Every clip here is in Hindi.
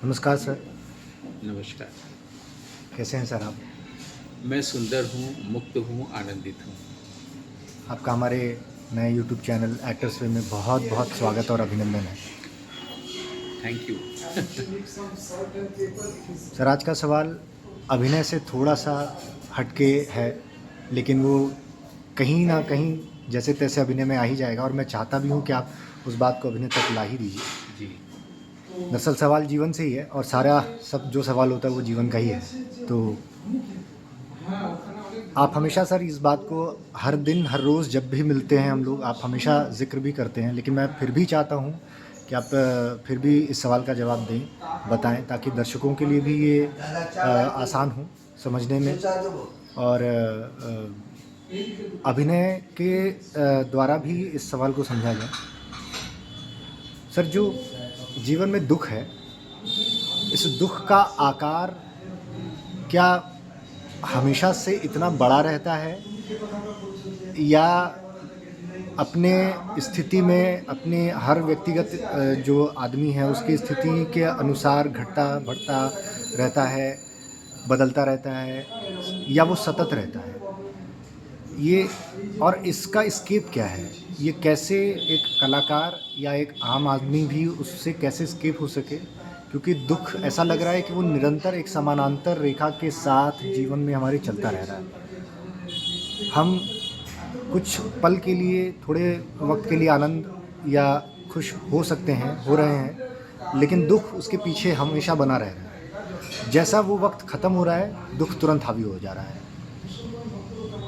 नमस्कार सर। नमस्कार। कैसे हैं सर आप? मैं सुंदर हूँ, मुक्त हूँ, आनंदित हूँ। आपका हमारे नए यूट्यूब चैनल एक्टर्स वे में बहुत बहुत स्वागत और अभिनंदन है। Thank you. सर आज का सवाल अभिनय से थोड़ा सा हटके है, लेकिन वो कहीं ना कहीं जैसे तैसे अभिनय में आ ही जाएगा और मैं चाहता भी हूँ कि आप उस बात को अभिनय तक ला ही दीजिए। जी। दरअसल सवाल जीवन से ही है और सारा सब जो सवाल होता है वो जीवन का ही है। तो आप हमेशा सर इस बात को हर दिन हर रोज़ जब भी मिलते हैं हम लोग, आप हमेशा ज़िक्र भी करते हैं, लेकिन मैं फिर भी चाहता हूँ कि आप फिर भी इस सवाल का जवाब दें, बताएं, ताकि दर्शकों के लिए भी ये आसान हो समझने में और अभिनय के द्वारा भी इस सवाल को समझा जाए। सर जो जीवन में दुख है, इस दुख का आकार क्या हमेशा से इतना बड़ा रहता है या अपने स्थिति में अपने हर व्यक्तिगत जो आदमी है उसकी स्थिति के अनुसार घटता बढ़ता रहता है, बदलता रहता है या वो सतत रहता है? ये और इसका एस्केप क्या है? ये कैसे एक कलाकार या एक आम आदमी भी उससे कैसे एस्केप हो सके? क्योंकि दुःख ऐसा लग रहा है कि वो निरंतर एक समानांतर रेखा के साथ जीवन में हमारे चलता रह रहा है। हम कुछ पल के लिए, थोड़े वक़्त के लिए आनंद या खुश हो सकते हैं, हो रहे हैं, लेकिन दुःख उसके पीछे हमेशा बना रह रहा है। जैसा वो वक़्त ख़त्म हो रहा है, दुःख तुरंत हावी हो जा रहा है।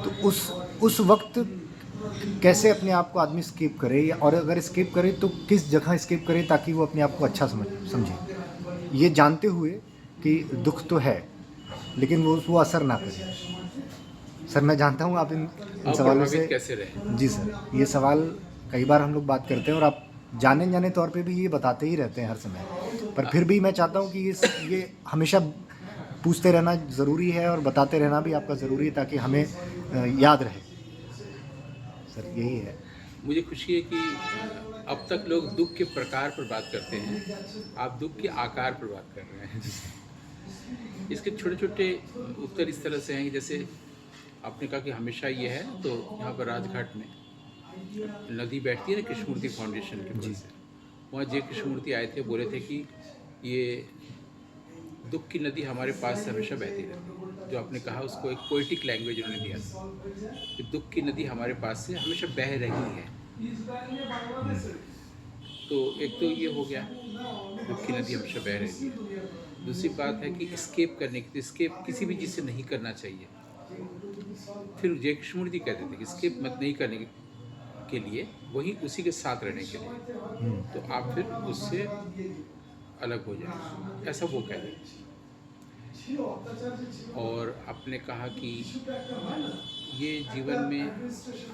तो उस वक़्त कैसे अपने आप को आदमी एस्केप करे या और अगर एस्केप करे तो किस जगह एस्केप करे ताकि वो अपने आप को अच्छा समझे? ये जानते हुए कि दुःख तो है, लेकिन वो असर ना करे। सर मैं जानता हूँ आप इन सवालों अप्रभावित से। कैसे रहें? जी सर, ये सवाल कई बार हम लोग बात करते हैं और आप जाने-अनजाने तौर पे भी ये बताते ही रहते हैं हर समय। पर अ, फिर भी मैं चाहता हूँ कि ये हमेशा पूछते रहना ज़रूरी है और बताते रहना भी आपका ज़रूरी है ताकि हमें याद रहे। सर यही है। मुझे खुशी है कि अब तक लोग दुःख के प्रकार पर बात करते हैं, आप दुःख के आकार पर बात कर रहे हैं। इसके छोटे-छोटे उत्तर इस तरह से हैं कि जैसे आपने कहा कि हमेशा ये है, तो यहाँ पर राजघाट में नदी बैठती है ना कृष्णमूर्ति फाउंडेशन के बगल जी। से। वहाँ जे कृष्णमूर्ति आए थे, बोले थे कि ये दुःख की नदी हमारे पास से हमेशा बहती रहती है। जो आपने कहा उसको एक पोएटिक लैंग्वेज उन्होंने दिया था कि दुःख की नदी हमारे पास से हमेशा बह रही है। तो एक तो ये हो गया, दुःख की नदी हमेशा बह रही है। दूसरी बात है कि एस्केप करने की, तो एस्केप किसी भी चीज़ से नहीं करना चाहिए। फिर जय कृष्णमूर्ति कहते थे कि एस्केप मत नहीं करने के लिए, वही उसी के साथ रहने के लिए, तो आप फिर उससे अलग हो जाए, ऐसा वो कहते हैं। और आपने कहा कि ये जीवन में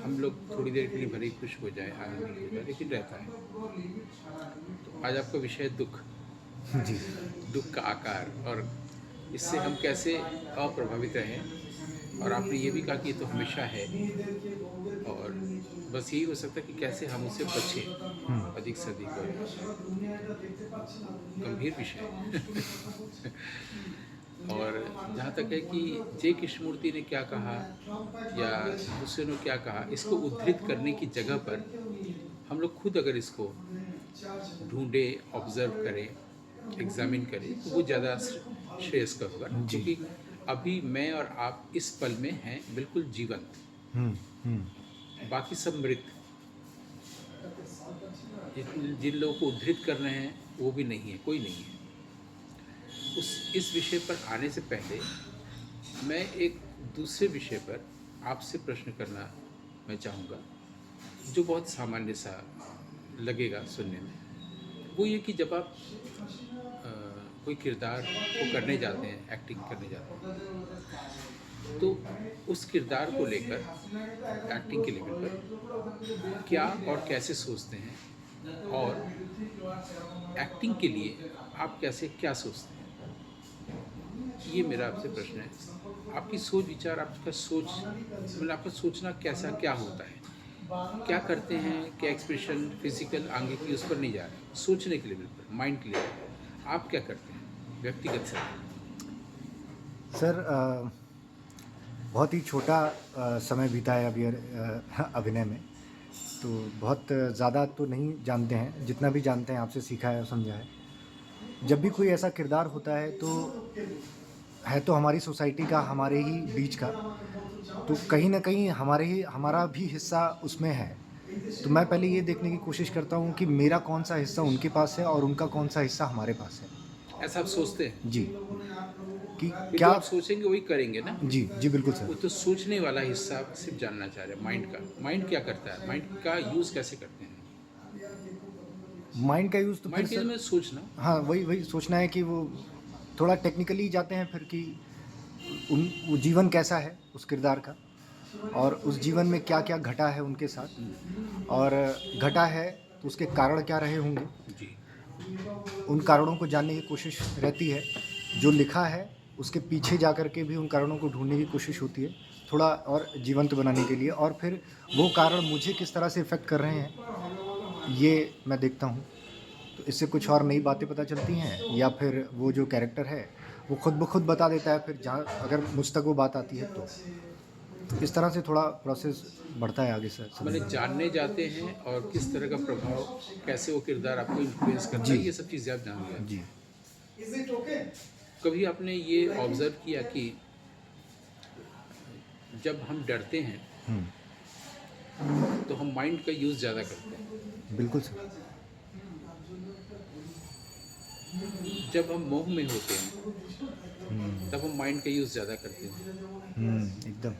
हम लोग थोड़ी देर के लिए भले ही खुश हो जाए, आनंदित हो जाए, लेकिन रहता है। तो आज आपका विषय है दुःख, जी। दुःख का आकार और इससे हम कैसे अप्रभावित रहें। और आपने ये भी कहा कि ये तो हमेशा है और बस यही हो सकता है कि कैसे हम उससे बचें अधिक से अधिक। और गंभीर विषय है। और जहाँ तक है कि जे कृष्णमूर्ति ने क्या कहा या दूसरे ने क्या कहा, इसको उद्धृत करने की जगह पर हम लोग खुद अगर इसको ढूंढें, ऑब्जर्व करें, एग्जामिन करें, तो वो ज़्यादा श्रेयस्कर होगा, जी। क्योंकि अभी मैं और आप इस पल में हैं बिल्कुल जीवंत, हुँ, हुँ। बाकी सब मृत। जिन लोगों को उद्धृत कर रहे हैं वो भी नहीं है, कोई नहीं है। इस विषय पर आने से पहले मैं एक दूसरे विषय पर आपसे प्रश्न करना मैं चाहूँगा, जो बहुत सामान्य सा लगेगा सुनने में। वो ये कि जब आप कोई किरदार को करने जाते हैं, एक्टिंग करने जाते हैं, तो उस किरदार को लेकर एक्टिंग के लेवल पर क्या और कैसे सोचते हैं, और एक्टिंग के लिए आप कैसे क्या सोचते हैं, ये मेरा आपसे प्रश्न है। आपकी सोच विचार, आपका सोच मतलब आपका सोचना कैसा क्या होता है, क्या करते हैं, क्या एक्सप्रेशन फिजिकल आगे की उस पर नहीं जा रहे, सोचने के लेवल पर, माइंड के लेवल पर आप क्या करते हैं? व्यक्तिगत से? सर बहुत ही छोटा समय बीता है अभी अभिनय में, तो बहुत ज़्यादा तो नहीं जानते हैं, जितना भी जानते हैं आपसे सीखा है और समझा है। जब भी कोई ऐसा किरदार होता है तो हमारी सोसाइटी का, हमारे ही बीच का, तो कहीं न कहीं हमारा भी हिस्सा उसमें है। तो मैं पहले ये देखने की कोशिश करता हूँ कि मेरा कौन-सा हिस्सा उनके पास है और उनका कौन-सा हिस्सा हमारे पास है। ऐसा आप सोचते हैं? जी, कि फिर क्या। जो आप सोचेंगे वही करेंगे ना? जी, जी बिल्कुल वो सर। तो सोचने वाला हिस्सा आप सिर्फ जानना चाह रहे हैं, माइंड का। माइंड क्या करता है? माइंड का यूज़ कैसे करते हैं? माइंड का यूज़ तो फिर माइंड के सर, में सोचना। हाँ, वही सोचना है कि वो थोड़ा टेक्निकली जाते हैं फिर कि वो जीवन कैसा है उस किरदार का, और उस जीवन में क्या-क्या घटा है उनके साथ, और घटा है तो उसके कारण क्या रहे होंगे। जी। उन कारणों को जानने की कोशिश रहती है। जो लिखा है उसके पीछे जा कर के भी उन कारणों को ढूँढने की कोशिश होती है, थोड़ा और जीवंत बनाने के लिए, और फिर वो कारण मुझे किस तरह से इफ़ेक्ट कर रहे हैं, ये मैं देखता हूँ। तो इससे कुछ और नई बातें पता चलती हैं, या फिर वो जो कैरेक्टर है वो खुद ब खुद बता देता है, फिर जहाँ अगर मुझ तक वो बात आती है तो। इस तरह से थोड़ा प्रोसेस बढ़ता है आगे सर मैंने समझने में। जानने जाते हैं और किस तरह का प्रभाव, कैसे वो किरदार आपको इन्फ्लुएंस करता जी, है, ये सब चीज़ें आप जान गए। जी। कभी आपने ये ऑब्जर्व किया कि जब हम डरते हैं हुँ, तो हम माइंड का यूज़ ज़्यादा करते हैं, बिल्कुल सर। जब हम मोह में होते हैं हुँ, तब हम माइंड का यूज़ ज़्यादा करते हैं? एकदम।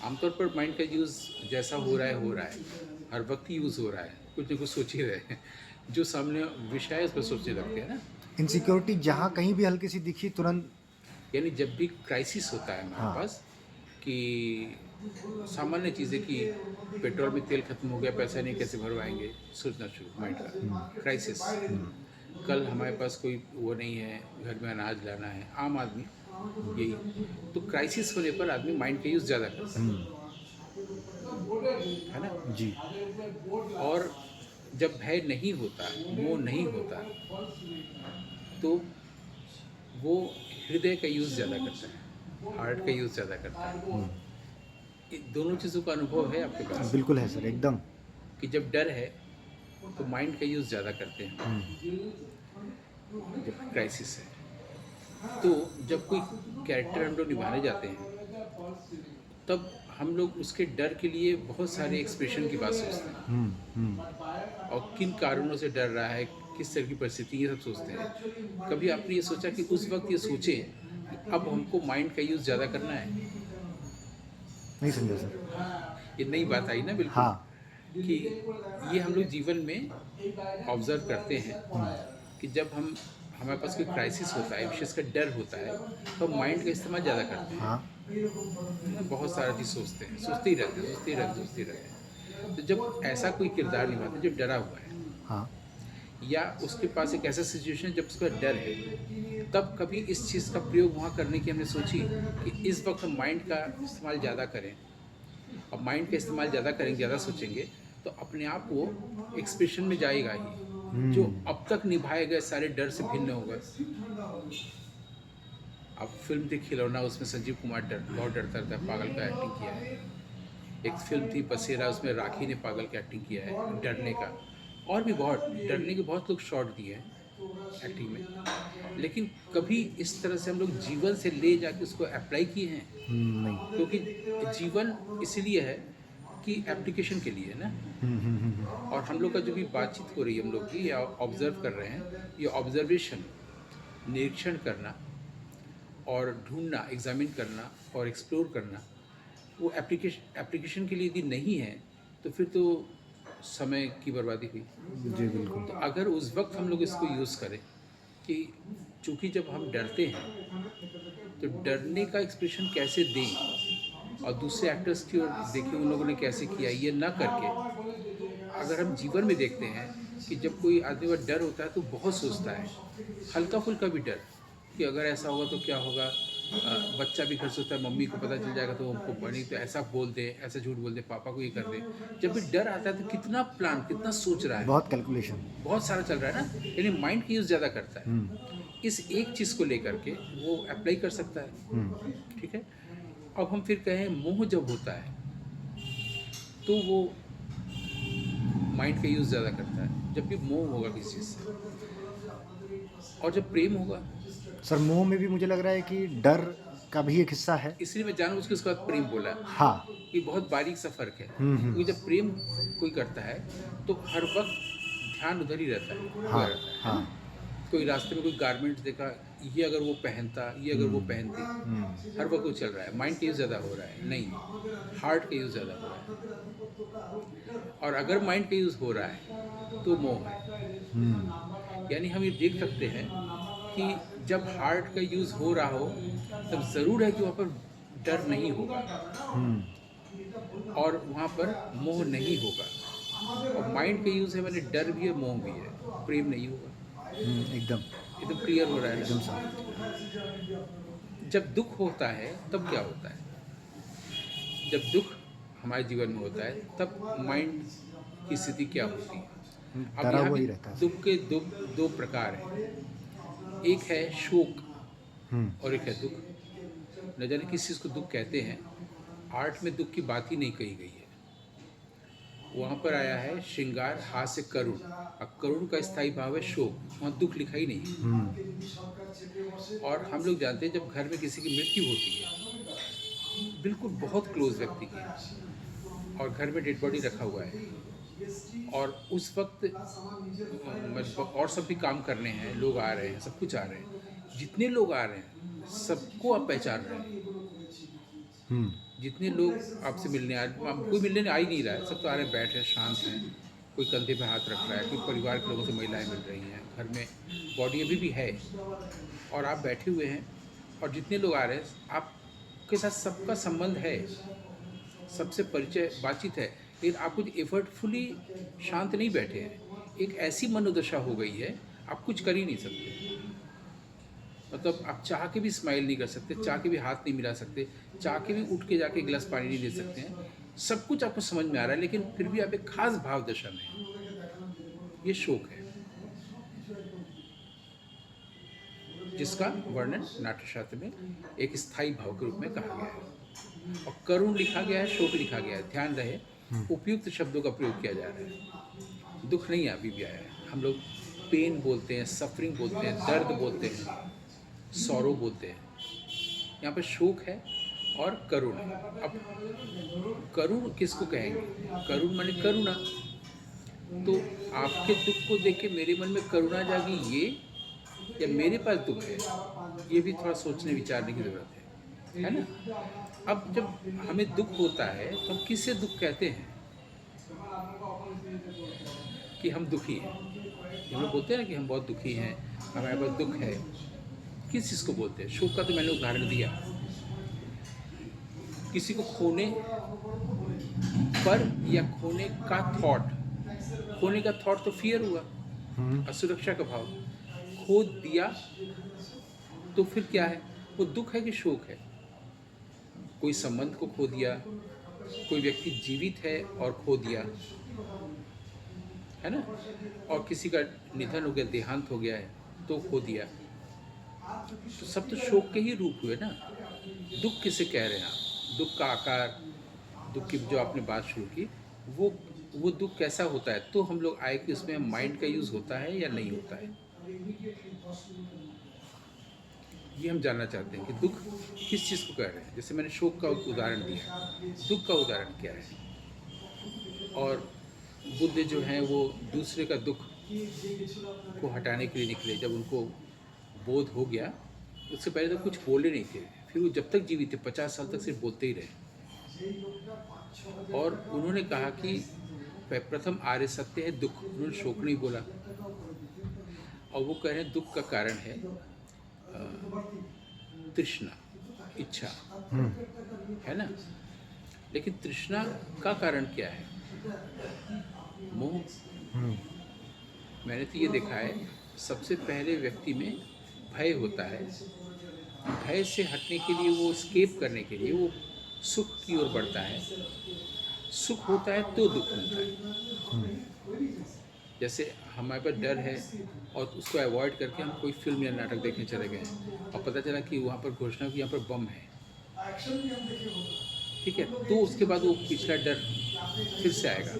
आमतौर पर माइंड का यूज़ जैसा हो रहा है, हर वक्त ही यूज़ हो रहा है, कुछ न कुछ सोच ही रहे हैं। जो सामने विषय है उस पर सोचने लगते हैं ना। इनसिक्योरिटी जहाँ कहीं भी हल्की सी दिखी तुरंत। यानी जब भी क्राइसिस होता है हमारे हाँ, पास कि सामान्य चीज़ें कि पेट्रोल में तेल खत्म हो गया, पैसा नहीं, कैसे भरवाएंगे, सोचना शुरू माइंड का क्राइसिस। कल हमारे पास कोई वो नहीं है, घर में अनाज लाना है, आम आदमी यही। तो क्राइसिस होने पर आदमी माइंड का यूज़ ज़्यादा करता है ना? जी, और जब भय नहीं होता, मोह नहीं होता, तो वो हृदय का यूज़ ज़्यादा करता है, हार्ट का यूज़ ज़्यादा करता है। ये दोनों चीज़ों का अनुभव है आपके पास बिल्कुल है सर, एकदम। कि जब डर है तो माइंड का यूज़ ज़्यादा करते हैं, जब क्राइसिस है। तो जब कोई कैरेक्टर हम लोग निभाने जाते हैं तब हम लोग उसके डर के लिए बहुत सारे एक्सप्रेशन की बात सोचते हैं, और किन कारणों से डर रहा है, किस तरह की परिस्थिति, ये सब सोचते हैं। कभी आपने ये सोचा कि उस वक्त ये सोचें कि अब हमको माइंड का यूज़ ज़्यादा करना है? नहीं समझा सर। ये नई बात आई ना बिल्कुल, हाँ, कि ये हम लोग जीवन में ऑब्जर्व करते हैं कि जब हमारे पास कोई क्राइसिस होता है, विशेषकर डर होता है, तो हम माइंड का इस्तेमाल ज़्यादा करते हैं। हाँ, बहुत सारा चीज़ सोचते हैं, सोचते ही रहते हैं, सोचते ही रहते हैं। तो जब ऐसा कोई किरदार निभाते हैं जो डरा हुआ है, हाँ। या उसके पास एक ऐसा सिचुएशन है जब उसका डर है, तब कभी इस चीज़ का प्रयोग वहाँ करने की हमने सोची कि इस वक्त हम माइंड का इस्तेमाल ज़्यादा करें। अब माइंड का इस्तेमाल ज़्यादा करेंगे, ज़्यादा सोचेंगे, तो अपने आप वो एक्सप्रेशन में जाएगा ही, जो अब तक निभाए गए सारे डर से भिन्न होगा। अब फिल्म थी खिलौना, उसमें संजीव कुमार बहुत डरता रहता है, पागल का एक्टिंग किया है। एक फिल्म थी बसेरा, उसमें राखी ने पागल का एक्टिंग किया है, डरने का। और भी बहुत डरने के बहुत लोग शॉट दिए हैं एक्टिंग में, लेकिन कभी इस तरह से हम लोग जीवन से ले जाके उसको अप्लाई किए हैं? नहीं। क्योंकि जीवन इसलिए है कि एप्लीकेशन के लिए है ना। और हम लोग का जो भी बातचीत हो रही है हम लोग की, या ऑब्जर्व कर रहे हैं, ये ऑब्जर्वेशन, निरीक्षण करना और ढूंढना, एग्जामिन करना और एक्सप्लोर करना, वो एप्लीकेशन के लिए यदि नहीं है तो फिर तो समय की बर्बादी हुई। जी, बिल्कुल। तो अगर उस वक्त हम लोग इसको यूज़ करें कि चूँकि जब हम डरते हैं तो डरने का एक्सप्रेशन कैसे दें, और दूसरे एक्टर्स की ओर देखिए उन लोगों ने कैसे किया, ये ना करके अगर हम जीवन में देखते हैं कि जब कोई आदमी का डर होता है तो बहुत सोचता है, हल्का फुल्का भी डर कि अगर ऐसा होगा तो क्या होगा। बच्चा भी घर सोचता है मम्मी को पता चल जाएगा तो हमको बनी, तो ऐसा बोल दे, ऐसा झूठ बोल दे, पापा को ये कर दे। जब भी डर आता है तो कितना प्लान, कितना सोच रहा है, बहुत कैलकुलेशन। बहुत सारा चल रहा है ना, यानी माइंड की यूज़ ज़्यादा करता है। इस एक चीज़ को लेकर के वो अप्लाई कर सकता है। ठीक है। अब हम फिर कहें मोह जब होता है तो वो माइंड का यूज़ ज़्यादा करता है, जब भी मोह होगा किसी चीज़ से। और जब प्रेम होगा, सर मोह में भी मुझे लग रहा है कि डर का भी एक हिस्सा है। इसलिए मैं जानबूझ के उसके बाद प्रेम बोला। हाँ। ये बहुत बारीक सा फ़र्क है। हम्म। क्योंकि जब प्रेम कोई करता है तो हर वक्त ध्यान उधर ही रहता है, हाँ हुआ रहता है हाँ। ना? कोई रास्ते में कोई गारमेंट देखा, ये अगर वो पहनता, ये अगर वो पहनती, हर वक्त वो चल रहा है। माइंड का यूज़ ज़्यादा हो रहा है, नहीं, हार्ट का यूज़ ज़्यादा हो रहा है। और अगर माइंड का यूज़ हो रहा है तो मोह है। यानी हम ये देख सकते हैं कि जब हार्ट का यूज़ हो रहा हो तब ज़रूर है कि वहाँ पर डर नहीं होगा और वहाँ पर मोह नहीं होगा। और माइंड का यूज़ है, मैंने डर भी है, मोह भी है, प्रेम नहीं होगा। एकदम एकदम क्लियर हो रहा है एकदम ना? साफ। जब दुख होता है तब क्या होता है? जब दुख हमारे जीवन में होता है तब माइंड की स्थिति क्या होती है? अब डरा यहाँ हुआ भी ही रहता है। दुख के दो प्रकार हैं। एक है शोक और एक है दुख। न जाने किस चीज़ को दुख कहते हैं। आर्ट में दुख की बात ही नहीं कही गई है। वहाँ पर आया है श्रृंगार, हास्य, करुण। अब करुण का स्थायी भाव है शोक, वहाँ दुख लिखा ही नहीं। और हम लोग जानते हैं जब घर में किसी की मृत्यु होती है, बिल्कुल बहुत क्लोज व्यक्ति की, और घर में डेड बॉडी रखा हुआ है, और उस वक्त और सब भी काम करने हैं, लोग आ रहे हैं, सब कुछ आ रहे हैं, जितने लोग आ रहे हैं सबको आप पहचान रहे हैं। जितने लोग आपसे मिलने आ, कोई मिलने आ ही नहीं रहा है, सब तो आ रहे हैं, बैठ हैं, शांत हैं, कोई कंधे पे हाथ रख रहा है, कोई परिवार के लोगों से महिलाएं मिल रही हैं, घर में बॉडी अभी भी है और आप बैठे हुए हैं, और जितने लोग आ रहे हैं आपके साथ सबका संबंध है, सबसे परिचय बातचीत है, लेकिन आप कुछ एफर्टफुली शांत नहीं बैठे हैं। एक ऐसी मनोदशा हो गई है आप कुछ कर ही नहीं सकते। मतलब आप चाह के भी स्माइल नहीं कर सकते, चाह के भी हाथ नहीं मिला सकते, चाह के भी उठ के जाके गिलास पानी नहीं दे सकते हैं। सब कुछ आपको समझ में आ रहा है लेकिन फिर भी आप एक खास भाव दशा में हैं। ये शोक है, जिसका वर्णन नाट्यशास्त्र में एक स्थायी भाव के रूप में कहा गया है। और करुण लिखा गया है, शोक लिखा गया है। ध्यान रहे, उपयुक्त शब्दों का प्रयोग किया जा रहा है। दुख नहीं अभी भी आया है। हम लोग पेन बोलते हैं, सफरिंग बोलते हैं, दर्द बोलते हैं, सौरो बोलते हैं। यहाँ पर शोक है और करुण है। अब करुण किसको कहेंगे? करुण माने करुणा। तो आपके दुख को देख के मेरे मन में करुणा जागी, ये या मेरे पास दुख है, ये भी थोड़ा सोचने विचारने की ज़रूरत है ना? अब जब हमें दुख होता है तो हम किससे दुख कहते हैं कि हम दुखी हैं? हम लोग बोलते हैं ना कि हम बहुत दुखी हैं, हमारे पास दुख है। किस चीज़ को बोलते हैं? शोक का तो मैंने उदाहरण दिया। किसी को खोने पर या खोने का थॉट, खोने का थॉट तो फियर हुआ, असुरक्षा का भाव। खो दिया तो फिर क्या है? वो दुख है कि शोक है? कोई संबंध को खो दिया, कोई व्यक्ति जीवित है और खो दिया, है ना? और किसी का निधन हो गया, देहांत हो गया है तो खो दिया। तो सब तो शोक के ही रूप हुए ना। दुख किसे कह रहे हैं आप? दुख का आकार, दुख की जो आपने बात शुरू की, वो दुख कैसा होता है? तो हम लोग आए कि उसमें माइंड का यूज़ होता है या नहीं होता है, ये हम जानना चाहते हैं कि दुख किस चीज़ को कह रहे हैं। जैसे मैंने शोक का उदाहरण दिया, दुख का उदाहरण क्या है? और बुद्ध जो हैं वो दूसरे का दुख को हटाने के लिए निकले। जब उनको बोध हो गया, उससे पहले तो कुछ बोले नहीं थे, फिर वो जब तक जीवित थे 50 साल तक सिर्फ बोलते ही रहे। और उन्होंने कहा कि प्रथम आर्य सत्य है दुख, उन्होंने शोक नहीं बोला। और वो कह रहे हैं दुख का कारण है तृष्णा, इच्छा, है ना? लेकिन तृष्णा का कारण क्या है? मोह। मैंने तो ये देखा है, सबसे पहले व्यक्ति में भय होता है। भय से हटने के लिए, वो स्केप करने के लिए वो सुख की ओर बढ़ता है। सुख होता है तो दुख होता है। जैसे हमारे पास डर है और उसको अवॉइड करके हम कोई फिल्म या नाटक देखने चले गए हैं और पता चला कि वहाँ पर घोषणा हुई यहाँ पर बम है, ठीक है, तो उसके बाद वो पिछला डर फिर से आएगा।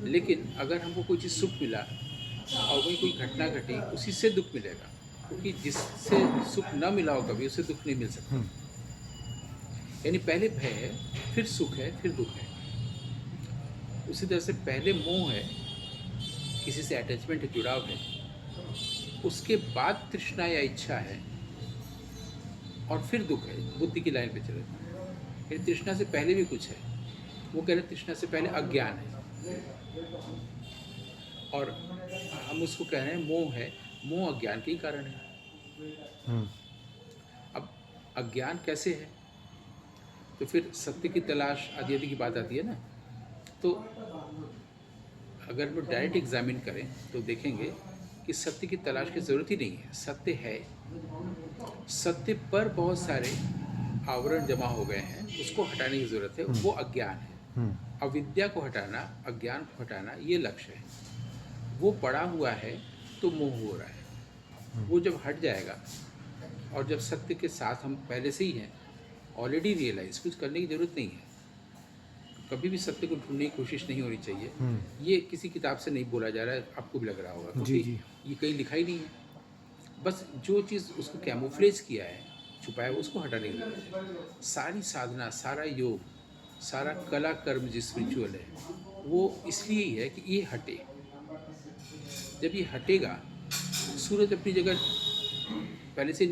लेकिन अगर हमको कोई चीज़ सुख मिला और वही कोई घटना घटी, उसी से दुख मिलेगा, क्योंकि जिससे सुख न मिला हो कभी उससे दुख नहीं मिल सकता। यानी पहले भय है, फिर सुख है, फिर दुख है। उसी तरह से पहले मोह है, किसी से अटैचमेंट है, जुड़ाव है, उसके बाद तृष्णा या इच्छा है, और फिर दुख है। बुद्धि की लाइन पे चले, यानी तृष्णा से पहले भी कुछ है। वो कह रहे तृष्णा से पहले अज्ञान है, और हम उसको कह रहे हैं मोह है। मोह अज्ञान के ही कारण है। अब अज्ञान कैसे है, तो फिर सत्य की तलाश आदि आदि की बात आती है ना। तो अगर हम डायरेक्ट एग्जामिन करें तो देखेंगे कि सत्य की तलाश की ज़रूरत ही नहीं है। सत्य है, सत्य पर बहुत सारे आवरण जमा हो गए हैं, उसको हटाने की ज़रूरत है। वो अज्ञान है। अविद्या को हटाना, अज्ञान को हटाना, ये लक्ष्य है। वो पड़ा हुआ है तो मोह हो रहा है। वो जब हट जाएगा और जब सत्य के साथ हम पहले से ही हैं, ऑलरेडी रियलाइज, कुछ करने की ज़रूरत नहीं है। कभी भी सत्य को ढूंढने की कोशिश नहीं होनी चाहिए। ये किसी किताब से नहीं बोला जा रहा है, आपको भी लग रहा होगा, क्योंकि ये कहीं लिखा ही नहीं है। बस जो चीज़ उसको कैमोफ्लेज किया है, छुपाया, उसको हटाने की जरूरत है। सारी साधना, सारा योग, सारा कला कर्म जिस रिचुअल है, वो इसलिए ही है कि ये हटे। जब ये हटेगा, सूरज अपनी जगह पहले से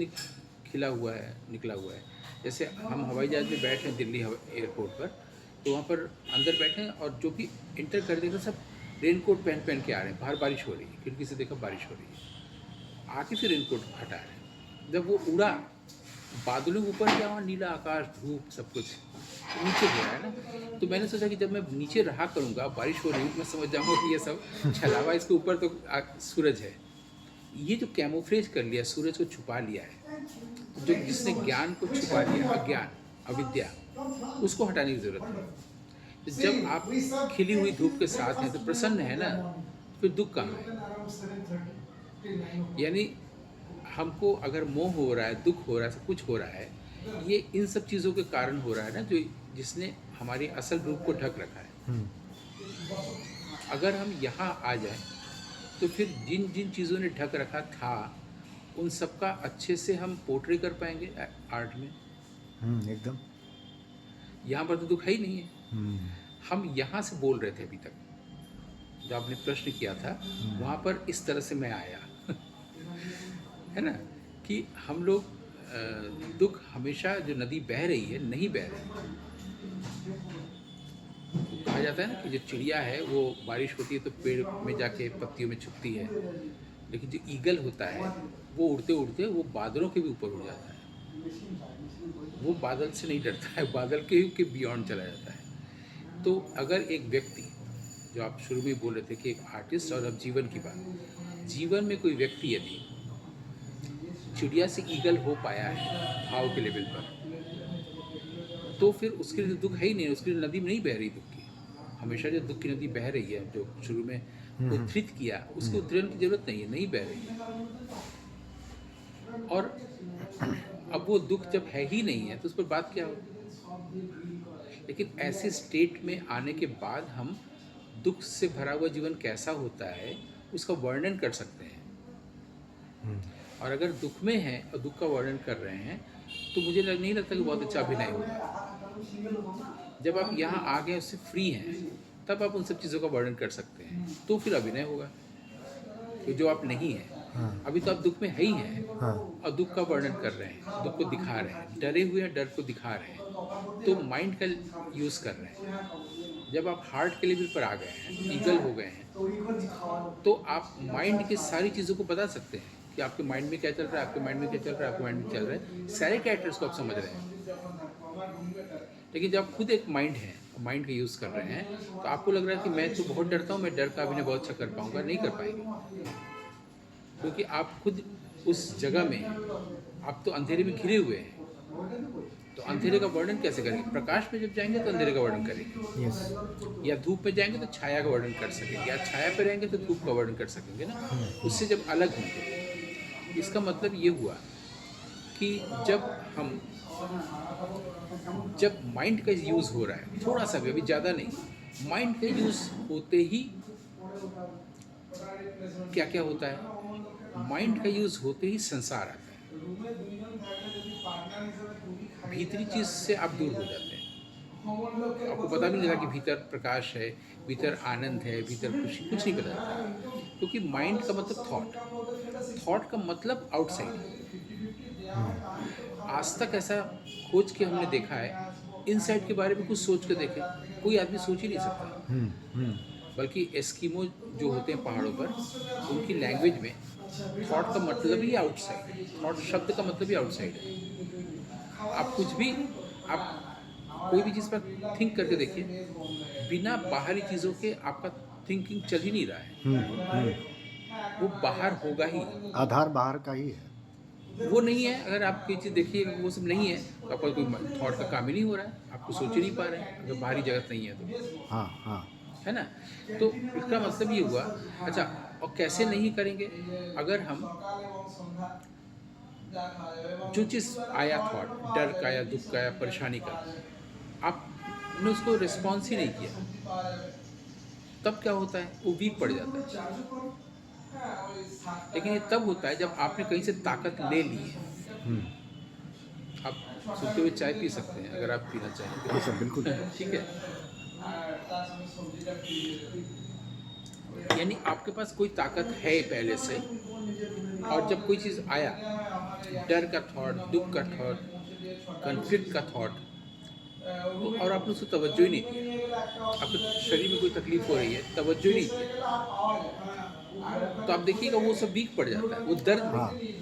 खिला हुआ है, निकला हुआ है। जैसे हम हवाई जहाज़ में बैठे हैं दिल्ली एयरपोर्ट पर, तो वहाँ पर अंदर बैठे हैं और जो भी इंटर कर देगा सब रेनकोट पहन के आ रहे हैं। बाहर बारिश हो रही है, खिड़की से देखा बारिश हो रही है, आके फिर रेनकोट हटा रहे हैं। जब वो उड़ा, बादलों के ऊपर क्या हुआ, नीला आकाश, धूप, सब कुछ नीचे हो रहा है ना। तो मैंने सोचा कि जब मैं नीचे रहा करूँगा, बारिश हो रही है, मैं समझ जाऊँगा कि ये सब छलावा, इसके ऊपर तो सूरज है। ये जो कैमोफ्लेज कर लिया, सूरज को छुपा लिया है, जो जिसने ज्ञान को छुपा लिया, अज्ञान, अविद्या, उसको हटाने की जरूरत है। जब आप खिली हुई धूप के साथ हैं तो प्रसन्न है ना, फिर दुख कहाँ है? यानी हमको अगर मोह हो रहा है, दुख हो रहा है, सब कुछ हो रहा है, ये इन सब चीज़ों के कारण हो रहा है ना, जो जिसने हमारी असल रूप को ढक रखा है। अगर हम यहाँ आ जाए तो फिर जिन जिन चीज़ों ने ढक रखा था, उन सब का अच्छे से हम पोर्ट्रे कर पाएंगे आर्ट में। एकदम। यहाँ पर तो दुख है ही नहीं है। हम यहाँ से बोल रहे थे अभी तक, जो आपने प्रश्न किया था, वहाँ पर इस तरह से मैं आया है ना, कि हम लोग दुख हमेशा, जो नदी बह रही है, नहीं बह रही। कहा जाता है ना कि जो चिड़िया है वो बारिश होती है तो पेड़ में जाके पत्तियों में छुपती है, लेकिन जो ईगल होता है वो उड़ते उड़ते वो बादलों के भी ऊपर उड़ जाता है। वो बादल से नहीं डरता है, बादल के बियॉन्ड चला जाता है। तो अगर एक व्यक्ति, जो आप शुरू में बोल रहे थे कि एक आर्टिस्ट, और अब जीवन की बात, जीवन में कोई व्यक्ति यदि चिड़िया से ईगल हो पाया है भाव के लेवल पर, तो फिर उसके लिए दुख है ही नहीं, उसके लिए नदी में नहीं बह रही दुख की। हमेशा जो दुख की नदी बह रही है, जो शुरू में उद्धृत किया, उसको उद्धरण की जरूरत नहीं है, नहीं बह रही है। और अब वो दुख जब है ही नहीं है तो उस पर बात क्या हो। लेकिन ऐसे स्टेट में आने के बाद हम दुख से भरा हुआ जीवन कैसा होता है उसका वर्णन कर सकते हैं। और अगर दुख में हैं और दुख का वर्णन कर रहे हैं तो मुझे नहीं लगता कि बहुत अच्छा अभिनय होगा। जब आप यहाँ आ गए, उससे फ्री हैं, तब आप उन सब चीज़ों का वर्णन कर सकते हैं, तो फिर अभिनय होगा। तो जो आप नहीं हैं, अभी तो आप दुख में है ही हैं, और दुख का वर्णन कर रहे हैं, दुख को दिखा रहे हैं, डरे हुए हैं, डर को दिखा रहे हैं, तो माइंड का यूज़ कर रहे हैं। जब आप हार्ट के लेवल पर आ गए हैं, ईगल हो गए हैं, तो आप माइंड की सारी चीज़ों को बता सकते हैं कि आपके माइंड में क्या चल रहा है, आपके माइंड में क्या चल रहा है, आपके माइंड में चल रहा है, सारे कैरेक्टर्स को आप समझ रहे हैं। लेकिन जब आप खुद एक माइंड है, माइंड का यूज़ कर रहे हैं, तो आपको लग रहा है कि मैं तो बहुत डरता हूँ, मैं डर का अभिनय बहुत अच्छा कर पाऊँगा, नहीं कर पाएंगे, क्योंकि आप खुद उस जगह में, आप तो अंधेरे में घिरे हुए हैं। तो अंधेरे का वर्णन कैसे करेंगे? प्रकाश में जब जाएंगे तो अंधेरे का वर्णन करेंगे, यस। या धूप में जाएंगे तो छाया का वर्णन कर सकेंगे, या छाया पे रहेंगे तो धूप का वर्णन कर सकेंगे ना, उससे जब अलग होंगे। इसका मतलब ये हुआ कि जब माइंड का यूज़ हो रहा है, थोड़ा सा भी, अभी ज़्यादा नहीं, माइंड का यूज़ होते ही क्या क्या होता है? माइंड का यूज़ होते ही संसार आता है, भीतरी चीज़ से आप दूर हो जाते हैं। आपको पता भी नहीं लगा कि भीतर प्रकाश है, भीतर आनंद है, भीतर खुशी, कुछ नहीं पता चलता, क्योंकि माइंड का मतलब थॉट का मतलब आउटसाइड। आज तक ऐसा खोज के हमने देखा है, इनसाइड के बारे में कुछ सोच के देखें, कोई आदमी सोच ही नहीं सकता। बल्कि एस्किमो जो होते हैं पहाड़ों पर, उनकी लैंग्वेज में थॉट का मतलब ही आउटसाइड, थॉट शब्द का मतलब ही आउटसाइड है। आप कुछ भी, आप कोई भी चीज़ पर थिंक करके देखिए, बिना बाहरी चीज़ों के आपका थिंकिंग चल ही नहीं रहा है, वो बाहर होगा ही। आधार बाहर का ही है। वो नहीं है, अगर आप कोई चीज़ देखिएगा वो सब नहीं है तो आपका कोई थॉट का काम ही नहीं हो रहा है, आप कुछ सोच ही नहीं पा रहे हैं, अगर बाहरी जगत नहीं है तो, हाँ हाँ। है ना। तो इसका मतलब ये हुआ। अच्छा, और कैसे नहीं करेंगे? अगर हम जो चीज़ आया, थॉट, डर का या दुख का या परेशानी का, आपने उसको रिस्पॉन्स ही नहीं किया, तब क्या होता है? वो वीक पड़ जाता है। लेकिन ये तब होता है जब आपने कहीं से ताकत ले ली है। आप सोते हुए चाय पी सकते हैं अगर आप पीना चाहें जी सर, बिल्कुल। तो। ठीक है, यानी आपके पास कोई ताकत है पहले से, और जब कोई चीज़ आया, डर का थॉट, दुख का थॉट, कन्फ्लिक्ट का थॉट, तो और आपने उसको तवज्जो ही नहीं दिया, आपके शरीर में कोई तकलीफ हो रही है, तवज्जो ही नहीं दिया, तो आप देखिएगा वो सब वीक पड़ जाता है, वो दर्द हाँ। नहीं।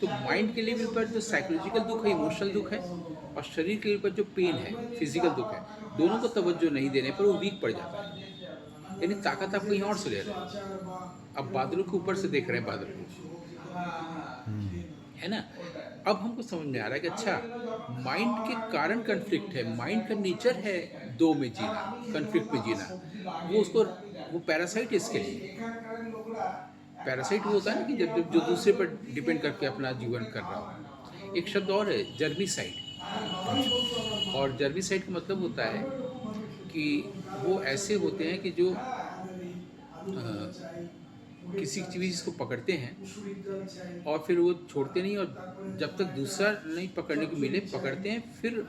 तो माइंड के लेवल पर जो साइकोलॉजिकल दुख है, इमोशनल दुख है, और शरीर के लेवल पर जो पेन है, फिजिकल दुख है, दोनों को तवज्जो नहीं देने पर वो वीक पड़ जाता है। यानी ताकत आप कहीं और से ले रहे हैं। अब बादलों के ऊपर से देख रहे हैं बादल को, है ना। अब हमको समझ में आ रहा है कि अच्छा, माइंड के कारण कन्फ्लिक्ट है, माइंड का नेचर है दो में जीना, कन्फ्लिक्ट में जीना, वो पैरासाइट है इसके लिए। पैरासाइट वो होता है ना कि जब जो दूसरे पर डिपेंड करके अपना जीवन कर रहा हो। एक शब्द और है, जर्मीसाइड। और जर्मीसाइड का मतलब होता है कि वो ऐसे होते हैं कि जो किसी चीज़ को पकड़ते हैं और फिर वो छोड़ते नहीं, और जब तक दूसरा नहीं पकड़ने को मिले पकड़ते हैं, फिर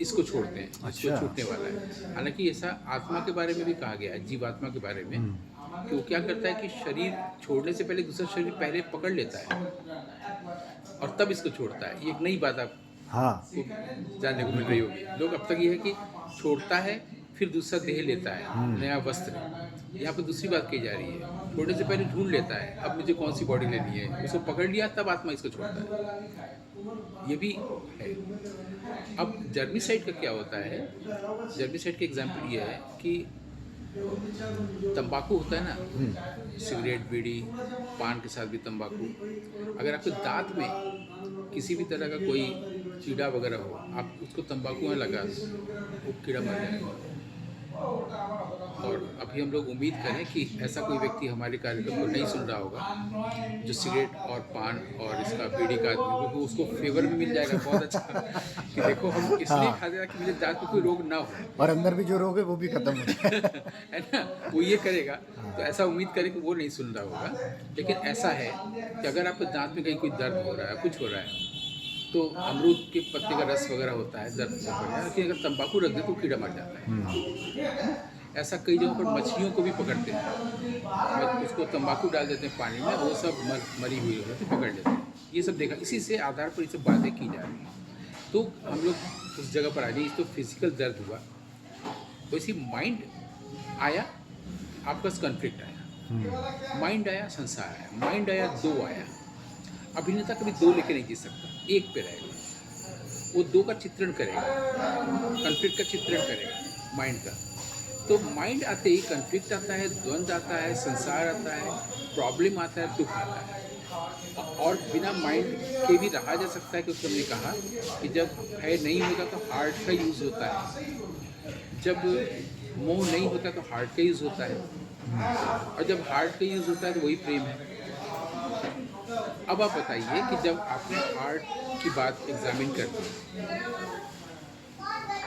इसको छोड़ते हैं, इसको अच्छा। छूटने वाला है। हालांकि ऐसा आत्मा के बारे में भी कहा गया है, जीवात्मा के बारे में, कि वो क्या करता है कि शरीर छोड़ने से पहले दूसरा शरीर पहले पकड़ लेता है और तब इसको छोड़ता है। ये एक नई बात आप हाँ। को जानने को मिल रही होगी। लोग अब तक ये है कि छोड़ता है फिर दूसरा देह लेता है, नया वस्त्र। यहाँ पे दूसरी बात कही जा रही है, छोड़ने से पहले ढूंढ लेता है, अब मुझे कौन सी बॉडी लेनी है, उसको पकड़ लिया तब आत्मा इसको छोड़ता है। ये भी है। अब जर्मीसाइड का क्या होता है? जर्मीसाइड का एग्जाम्पल ये है कि तंबाकू होता है ना, सिगरेट, बीड़ी, पान के साथ भी तंबाकू, अगर आपके दांत में किसी भी तरह का कोई कीड़ा वगैरह हो, आप उसको तंबाकू में लगा दो, वो कीड़ा मर जाएगा। और अभी हम लोग उम्मीद करें कि ऐसा कोई व्यक्ति हमारे कार्यक्रम को नहीं सुन रहा होगा जो सिगरेट और पान और इसका बीड़ी का आदमी, क्योंकि उसको फेवर भी मिल जाएगा बहुत अच्छा कि देखो हम इसलिए खाते हैं कि मुझे दांत में कोई रोग ना हो, और अंदर भी जो रोग है वो भी खत्म हो जाए। है ना। वो ये करेगा, तो ऐसा उम्मीद करें कि वो नहीं सुन रहा होगा। लेकिन ऐसा है कि अगर आपके दांत में कहीं कोई दर्द हो रहा है, कुछ हो रहा है, तो अमरूद के पत्ते का रस वगैरह होता है, दर्द हो बढ़िया, लेकिन अगर तंबाकू रख दे तो कीड़ा मर जाता है। ऐसा कई जगहों पर मछलियों को भी पकड़ते हैं, उसको तंबाकू डाल देते हैं पानी में, वो सब मरी हुई होती है, पकड़ लेते हैं। ये सब देखा, इसी से आधार पर ये सब बातें की जा रही हैं। तो हम लोग उस जगह पर आ जाइए, तो फिजिकल दर्द हुआ, वैसे माइंड आया, आपका कन्फ्लिक्ट आया, माइंड आया, संसार आया, माइंड आया, दो आया। अभिनेता कभी दो लेके नहीं जी सकता, एक पे रहेगा, वो दो का चित्रण करेगा, कन्फ्लिक्ट का चित्रण करेगा माइंड का। तो माइंड आते ही कन्फ्लिक्ट आता है, द्वंद्व आता है, संसार आता है, प्रॉब्लम आता है, दुख आता है। और बिना माइंड के भी रहा जा सकता है, क्योंकि हमने कहा कि जब भय नहीं होता तो हार्ट का यूज़ होता है, जब मोह नहीं होता तो हार्ट का यूज़ होता है, और जब हार्ट का यूज़ होता है तो वही प्रेम है। अब आप बताइए कि जब आपने हार्ट की बात एग्जामिन कर दी,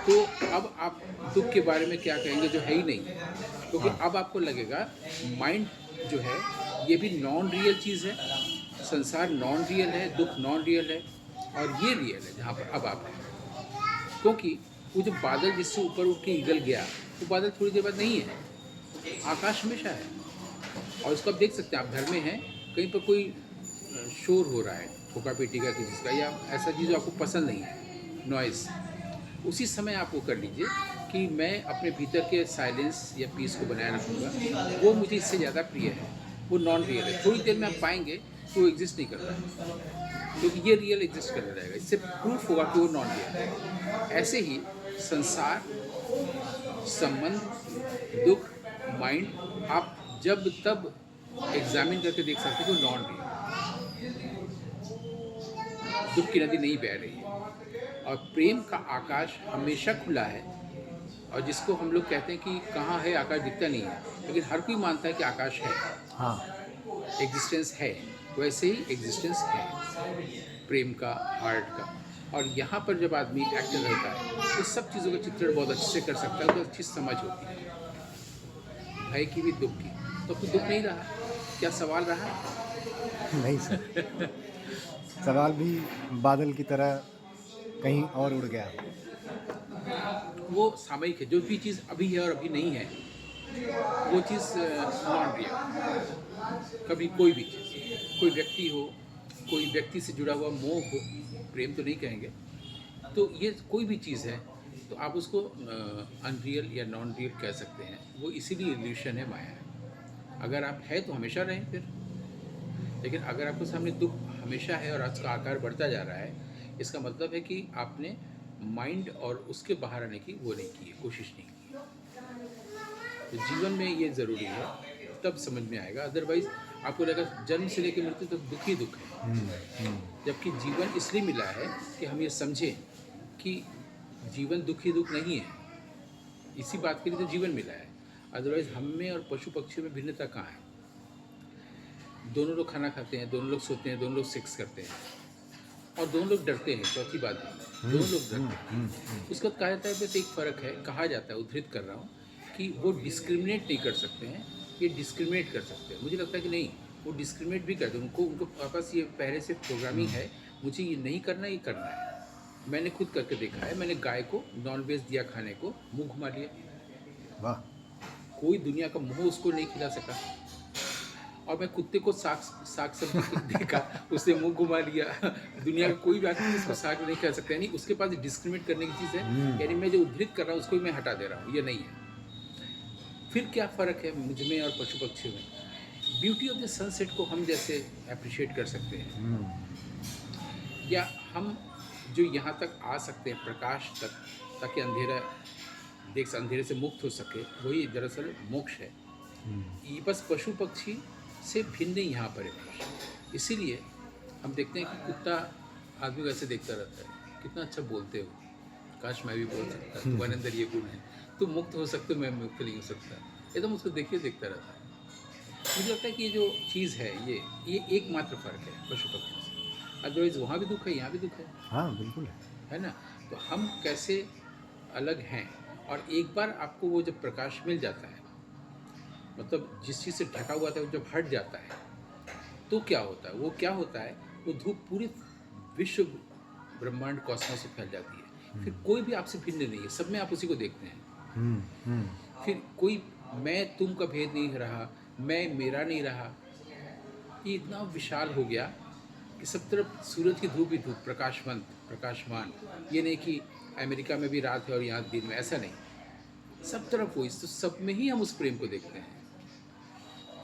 तो अब आप दुख के बारे में क्या कहेंगे जो है ही नहीं, क्योंकि हाँ, अब आपको लगेगा माइंड जो है ये भी नॉन रियल चीज़ है, संसार नॉन रियल है, दुख नॉन रियल है, और ये रियल है जहाँ पर अब आप हैं। क्योंकि वो जो बादल जिससे ऊपर उठ के ईगल गया, वो बादल थोड़ी देर बाद नहीं है, आकाश हमेशा है। और इसको आप देख सकते हैं, आप घर में हैं, कहीं पर कोई शोर हो रहा है ठोका पीटी का किसी का, या ऐसा चीज़ जो आपको पसंद नहीं है, नॉइज़, उसी समय आप वो कर लीजिए कि मैं अपने भीतर के साइलेंस या पीस को बनाए रखूँगा, वो मुझे इससे ज़्यादा प्रिय है, वो नॉन रियल है। थोड़ी देर में आप पाएंगे कि वो एग्जिस्ट नहीं कर रहा है, क्योंकि ये रियल एग्जिस्ट करने रहेगा, इससे प्रूफ होगा कि वो नॉन रियल है। ऐसे ही संसार, संबंध, दुख, माइंड, आप जब तब एग्जामिन करके देख सकते हैं कि वो नॉन रियल, दुख की नदी नहीं बह रही है, और प्रेम का आकाश हमेशा खुला है। और जिसको हम लोग कहते हैं कि कहाँ है आकाश, दिखता नहीं है, लेकिन हर कोई मानता है कि आकाश है, हाँ, एग्जिस्टेंस है। वैसे ही एग्जिस्टेंस है प्रेम का, हार्ट का। और यहाँ पर जब आदमी एक्टर रहता है तो सब चीज़ों का चित्रण बहुत अच्छे से कर सकता है, तो अच्छी समझ होती है, भय की भी, दुख की। तो कुछ दुख नहीं रहा, क्या सवाल रहा? नहीं सर, सवाल भी बादल की तरह कहीं और उड़ गया। वो सामयिक है, जो भी चीज़ अभी है और अभी नहीं है, वो चीज़ नॉन रियल। कभी कोई भी चीज़, कोई व्यक्ति हो, कोई व्यक्ति से जुड़ा हुआ मोह हो, प्रेम तो नहीं कहेंगे, तो ये कोई भी चीज़ है, तो आप उसको अनरियल या नॉन रियल कह सकते हैं। वो इसीलिए इल्यूशन है, माया है। अगर आप है तो हमेशा रहें फिर, लेकिन अगर आपके सामने दुख हमेशा है और उसका आकार बढ़ता जा रहा है, इसका मतलब है कि आपने माइंड और उसके बाहर आने की वो नहीं की है, कोशिश नहीं की है। तो जीवन में ये ज़रूरी है, तब समझ में आएगा। अदरवाइज आपको लगेगा जन्म से लेकर मृत्यु तक दुख ही दुख है, जबकि जीवन इसलिए मिला है कि हम ये समझें कि जीवन दुख ही दुख नहीं है। इसी बात के लिए तो जीवन मिला है। अदरवाइज हम में और पशु पक्षियों में भिन्नता कहाँ है? दोनों लोग खाना खाते हैं, दोनों लोग सोते हैं, दोनों लोग सेक्स करते हैं, और दोनों लोग डरते हैं। चौथी बात है, दोनों लोग डरते हैं। उसका कहा जाता है, बस एक फ़र्क है, कहा जाता है, उद्धृत कर रहा हूँ, कि वो डिस्क्रिमिनेट नहीं कर सकते हैं, ये डिस्क्रिमिनेट कर सकते हैं। मुझे लगता है कि नहीं, वो डिस्क्रिमिनेट भी करते हैं। उनको पास ये पहले से प्रोग्रामिंग है, मुझे ये नहीं करना, ये करना है। मैंने खुद करके देखा है, मैंने गाय को नॉन वेज दिया खाने को, मुँह घुमा लिया। वाह, कोई दुनिया का मुँह उसको नहीं खिला सका। और मैं कुत्ते को साग साग सब्जी देखा, उसने मुंह घुमा लिया। दुनिया का कोई व्यक्ति उसको साग नहीं खा सकता, यानी उसके पास डिस्क्रिमिनेट करने की चीज़ है, यानी मैं जो उद्धृत कर रहा हूँ उसको भी मैं हटा दे रहा हूँ, ये नहीं है। फिर क्या फ़र्क है मुझ में और पशु पक्षियों में? ब्यूटी ऑफ द सनसेट को हम जैसे अप्रिशिएट कर सकते हैं, या हम जो यहाँ तक आ सकते हैं प्रकाश तक, ताकि अंधेरा देख, अंधेरे से मुक्त हो सके, वही दरअसल मोक्ष है। ये बस पशु पक्षी से भिन्न यहाँ पर है मनुष्य। इसीलिए हम देखते हैं कि कुत्ता आदमी को ऐसे देखता रहता है, कितना अच्छा बोलते हो, काश मैं भी बोल सकता, तुम्हारे अंदर ये गुण है, तुम मुक्त हो सकते हो, मैं मुक्त नहीं हो सकता, एकदम उसको देखिए देखता रहता है। मुझे लगता है कि ये जो चीज़ है, ये एकमात्र फ़र्क है पशु पक्षियों से। अदरवाइज़ वहाँ भी दुख है, यहाँ भी दुख हाँ बिल्कुल है ना? तो हम कैसे अलग हैं? और एक बार आपको वो जब प्रकाश मिल जाता है, मतलब जिस चीज़ से ढका हुआ था वो जब हट जाता है, तो क्या होता है? वो क्या होता है, वो धूप पूरे विश्व ब्रह्मांड कॉस्मोस में फैल जाती है। फिर कोई भी आपसे भिन्न नहीं है, सब में आप उसी को देखते हैं। फिर कोई मैं तुम का भेद नहीं रहा, मैं मेरा नहीं रहा। ये इतना विशाल हो गया कि सब तरफ सूरज की धूप ही धूप, प्रकाशवंत, प्रकाशमान। ये नहीं कि अमेरिका में भी रात है और यहाँ दिन में, ऐसा नहीं। सब तरफ वो, तो सब में ही हम उस प्रेम को देखते हैं।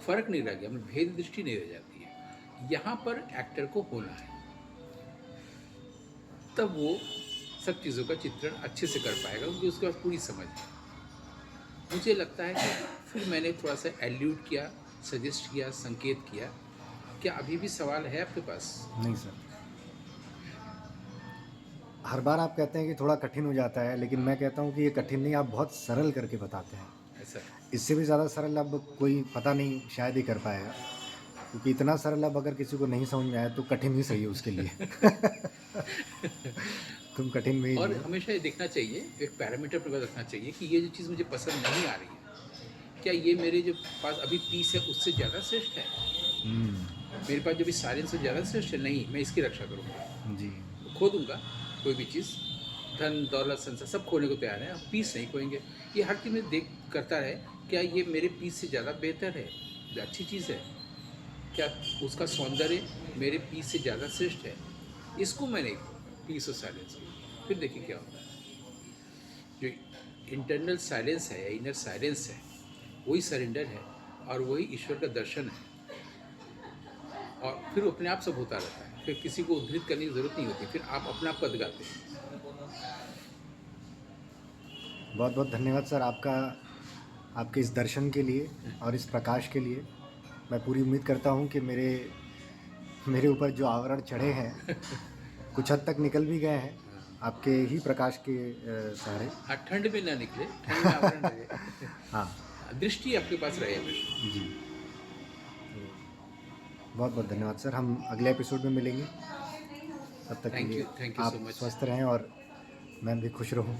फ़र्क नहीं रह गया, हमें भेद दृष्टि नहीं रह जाती है। यहाँ पर एक्टर को होना है, तब वो सब चीज़ों का चित्रण अच्छे से कर पाएगा, क्योंकि उसके पास पूरी समझ है। मुझे लगता है कि फिर मैंने थोड़ा सा एल्यूट किया, सजेस्ट किया, संकेत किया क्या अभी भी सवाल है आपके पास? नहीं सर, हर बार आप कहते हैं कि थोड़ा कठिन हो जाता है, लेकिन मैं कहता हूँ कि ये कठिन नहीं, आप बहुत सरल करके बताते हैं। ऐसा इससे भी ज़्यादा सरल अब कोई पता नहीं शायद ही कर पाएगा, क्योंकि इतना सरल अब अगर किसी को नहीं समझ में आया तो कठिन ही सही है उसके लिए। तुम कठिन में ही और जियो। हमेशा ये देखना चाहिए, एक पैरामीटर पर रखना चाहिए कि ये जो चीज़ मुझे पसंद नहीं आ रही है, क्या ये मेरे जो पास अभी पीस है उससे ज़्यादा श्रेष्ठ है? मेरे पास जो भी साइलेंस से ज़्यादा श्रेष्ठ है? नहीं, मैं इसकी रक्षा करूँगा, जी खो दूंगा कोई भी चीज़, धन दौलत संसार सब खोने को तैयार है, पीस नहीं खोएंगे। ये हर चीज़ में देख करता है, क्या ये मेरे पीस से ज़्यादा बेहतर है, अच्छी चीज़ है, क्या उसका सौंदर्य मेरे पीस से ज़्यादा श्रेष्ठ है? इसको मैंने पीस और साइलेंस की, फिर देखिए क्या होता है। जो इंटरनल साइलेंस है या इनर साइलेंस है, वही सरेंडर है और वही ईश्वर का दर्शन है, और फिर अपने आप सब होता रहता है, फिर किसी को उद्धृत करने की ज़रूरत नहीं होती, फिर आप अपना पद गाते हैं। बहुत बहुत धन्यवाद सर आपका, आपके इस दर्शन के लिए और इस प्रकाश के लिए। मैं पूरी उम्मीद करता हूँ कि मेरे ऊपर जो आवरण चढ़े हैं कुछ हद तक निकल भी गए हैं आपके ही प्रकाश के सहारे। हाँ, ठंड में ना निकले, ठंड में आवरण रहे। हाँ दृष्टि आपके पास रहे हमेशा। जी, बहुत बहुत धन्यवाद सर, हम अगले एपिसोड में मिलेंगे। तब तक के लिए थैंक यू आप सो मच। स्वस्थ रहें और मैं भी खुश रहूं।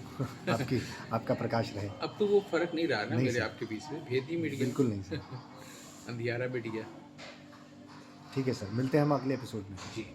आपका प्रकाश रहे। अब तो वो फर्क नहीं रहा ना नहीं मेरे सर, आपके बीच में, भेद ही मिट गया, बिल्कुल नहीं सर। अंधियारा मिट गया। ठीक है सर, मिलते हैं हम अगले एपिसोड में। जी।